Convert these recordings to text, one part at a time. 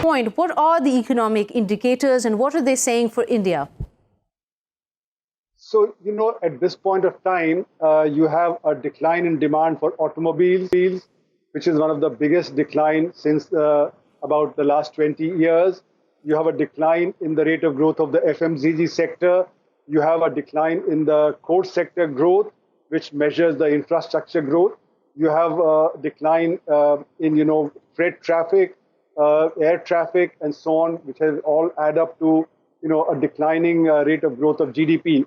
point, what are the economic indicators and what are they saying for India? So, at this point of time, you have a decline in demand for automobiles, which is one of the biggest decline since about the last 20 years. You have a decline in the rate of growth of the FMCG sector. You have a decline in the core sector growth, which measures the infrastructure growth. You have a decline in, freight traffic, air traffic, and so on, which has all add up to, a declining rate of growth of GDP.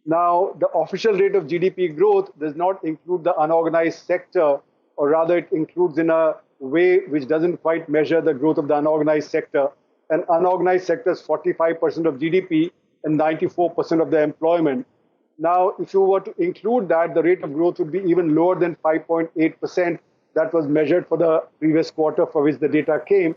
Now, the official rate of GDP growth does not include the unorganized sector, or rather it includes in a way which doesn't quite measure the growth of the unorganized sector. And unorganized sector is 45% of GDP and 94% of the employment. Now, if you were to include that, the rate of growth would be even lower than 5.8% that was measured for the previous quarter for which the data came.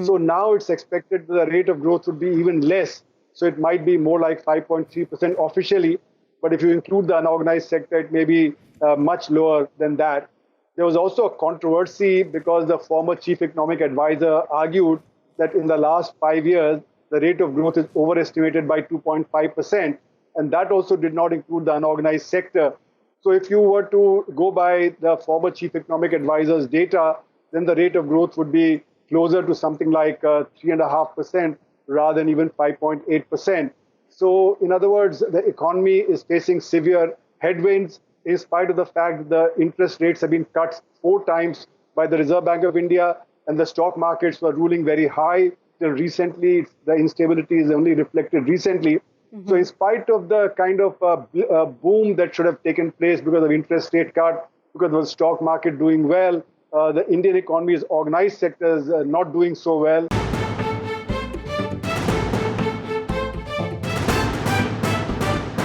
So now it's expected that the rate of growth would be even less. So it might be more like 5.3% officially. But if you include the unorganized sector, it may be much lower than that. There was also a controversy because the former chief economic advisor argued that in the last 5 years, the rate of growth is overestimated by 2.5%. And that also did not include the unorganized sector. So if you were to go by the former chief economic advisor's data, then the rate of growth would be closer to something like 3.5% rather than even 5.8%. So in other words, the economy is facing severe headwinds in spite of the fact that the interest rates have been cut 4 times by the Reserve Bank of India and the stock markets were ruling very high till recently. The instability is only reflected recently. So in spite of the kind of boom that should have taken place because of interest rate cut, because of the stock market doing well, the Indian economy's organized sectors not doing so well.